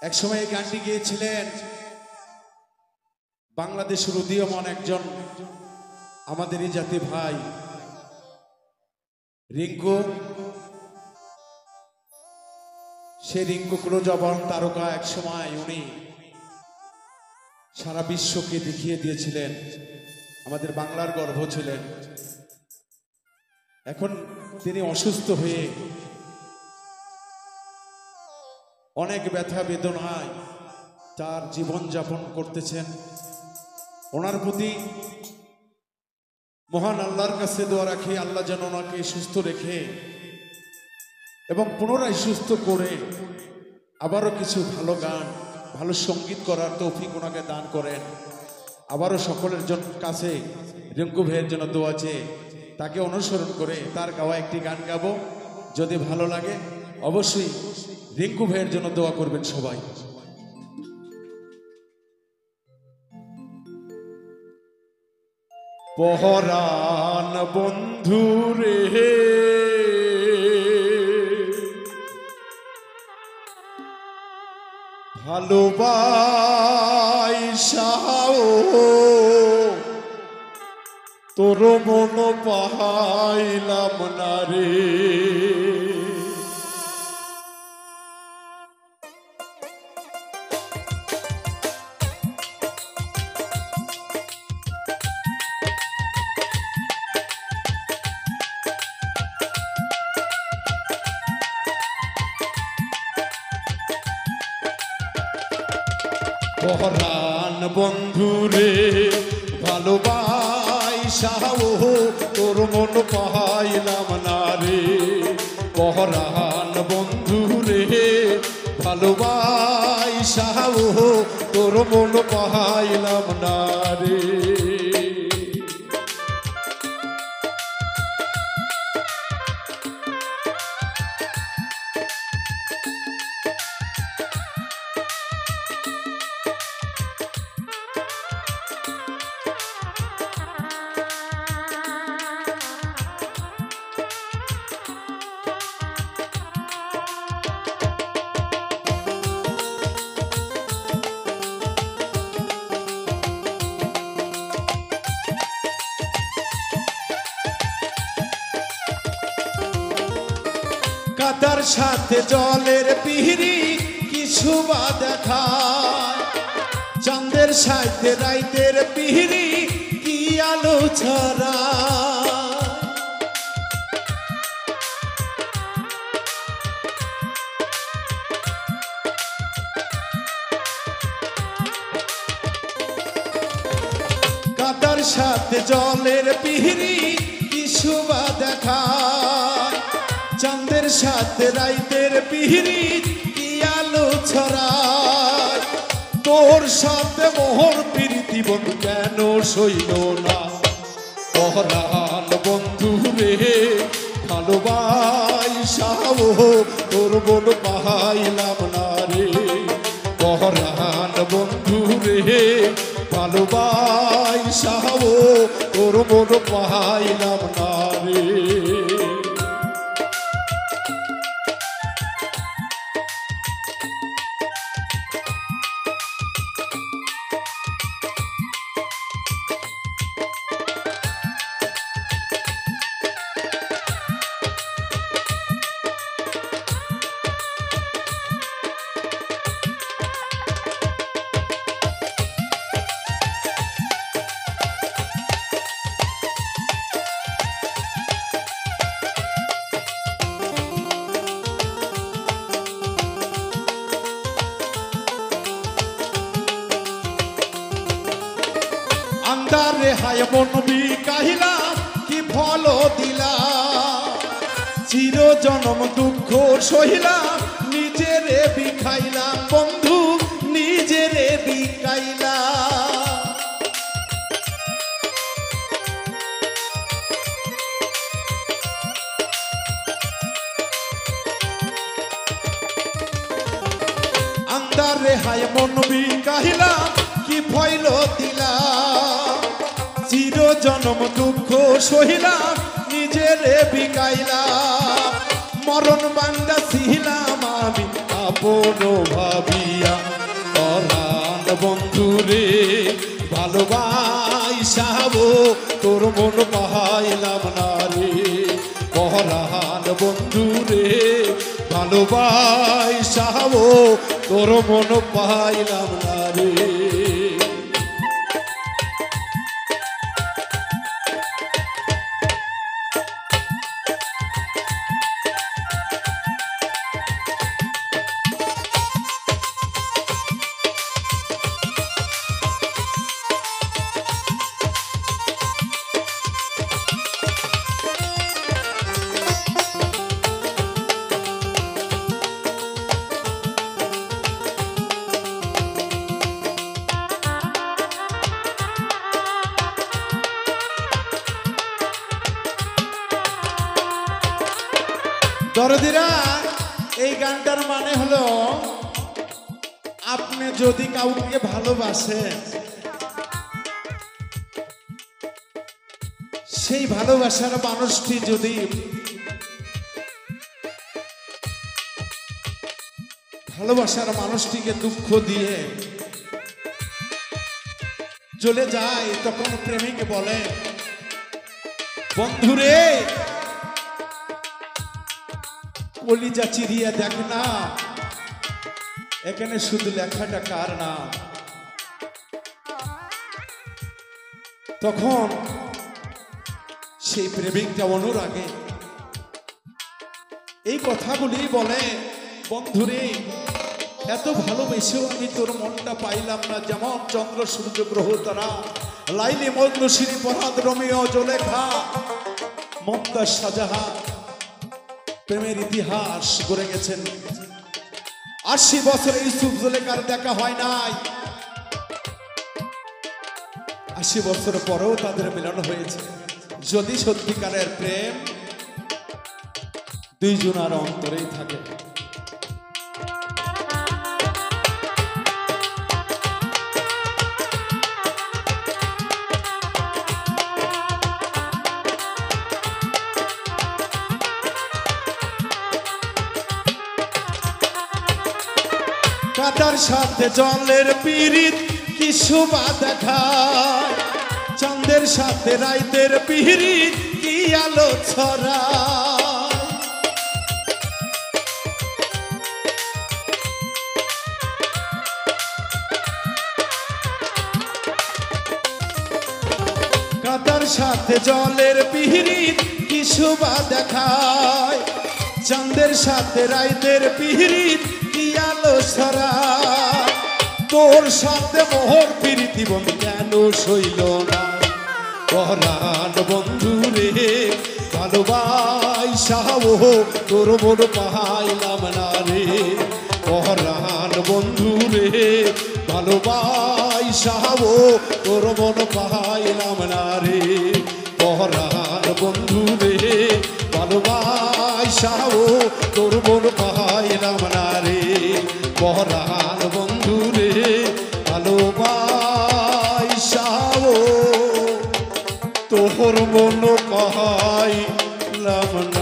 এক সময় এই গানটি গেয়েছিলেন বাংলাদেশের উদীয়মান একজন আমাদেরই জাতি ভাই রিঙ্কু। সে রিঙ্কু ক্লোজবন তারকা এক সময় উনি সারা বিশ্বকে দেখিয়ে দিয়েছিলেন, আমাদের বাংলার গর্ব ছিলেন। এখন তিনি অসুস্থ হয়ে অনেক ব্যথা বেদনায় তার জীবন যাপন করতেছেন। ওনার প্রতি মহান আল্লাহর কাছে দোয়া রাখি, আল্লাহ যেন ওনাকে সুস্থ রেখে এবং পুনরায় সুস্থ করে আবারও কিছু ভালো গান ভালো সঙ্গীত করার তৌফিক ওনাকে দান করেন। আবারও সকলের কাছে রিঙ্কু ভাইয়ের জন্য দোয়া চেয়ে তাকে অনুসরণ করে তার গাওয়া একটি গান গাবো। যদি ভালো লাগে অবশ্যই রিঙ্কু ভাইয়ের জন্য দোয়া করবেন সবাই। পহরান বন্ধু রে ভালোবাসাও তোর মন পাইলাম না রে। পহরান বন্ধু রে ভালোবাসাও তোর মন পাইলাম না রে। পহরান বন্ধু রে ভালোবাসাও তোর মন পাইলাম না রে। কাদার সাথে জলের পিহরি কিছু বা দেখায়, চাঁদের সাথে রাইতের পিহরি কি আলো ছড়ায়। কাদার সাথে জলের পিহরি কিছু বা দেখায়, চাঁদের সাথে রাইতের পিহরি কি আলো ছড়ায়। তোর সাথে মোহর প্রীতি বন্ধু কেন সইল না। পহরান বন্ধু রে ভালোবাসাও তোর মন পাইলাম না রে। পহরান বন্ধু রে ভালোবাসাও তোর মন পাইলাম না রে। আন্দারে হায় মন বিকাহিলা কি ফল দিলা, চির জনম দুঃখ সহিলাম নিজেরে বিখাইলাম বন্ধু নিজেরে বিকাইলা। আন্দারে হায় মন বিকাহিলাম কি ফল দিলা, চির জনম দুঃখ সহিলাম নিজেরে বিকাইলাম। মরণ বান্দা ছিলাম আমি আপন ভাবিয়া পরাণ বন্ধু রে ভালোবাসাবো তোর মন পাইলাম না রে পরাণ বন্ধু রে ভালোবাসাবো তোর মন পাইলাম না রে। দরদিরা, এই গানটার মানে হলো আপনি যদি কাউকে ভালোবাসেন সেই ভালোবাসার মানুষটি যদি ভালোবাসার মানুষটিকে দুঃখ দিয়ে চলে যায় তখন প্রেমিক বলে বন্ধুরে কলিজা চিরিয়া দেখ না এখানে শুধু লেখাটা কার না। তখন সেই প্রেমিকটা অনুরাগে এই কথাগুলি বলে বন্ধুরে এত ভালোবেসেও আমি তোর মনটা পাইলাম না যেমন চন্দ্র সূর্য গ্রহ তারা লাইলি মজনু শ্রী পরাদ রোমিও জুলেখা মুমতাজ শাহজাহান প্রেমের ইতিহাস গড়ে গেছেন। ৮০ বছরে ইউসুফ জুলেখার দেখা হয় নাই, ৮০ বছর পরেও তাদের মিলন হয়েছে। যদি সত্যিকারের প্রেম দুইজনের অন্তরেই থাকে। কাটার সাথে জলের পিরিত কি শোভা দেখায়, চাঁদের সাথে রাইতের পিরিত কি আলো ছড়ায়। কাটার সাথে জলের পিরিত কি শোভা দেখায়, চাঁদের সাথে রাইতের পিরিত আলো সারা। তোর সাথে মোহর প্রীতি বন্ধু কেন সইল না পরাণ বন্ধু রে ভালোবাসাবো তোর মন পাইলাম না রে পরাণ বন্ধু রে ভালোবাসাবো তোর মন পাইলাম না রে পরাণ বন্ধু রে ভালোবাসাবো তোর মন পাইলাম না রে পরাণ বন্ধু রে ভালোবাসাবো তোর মন পাইলাম না।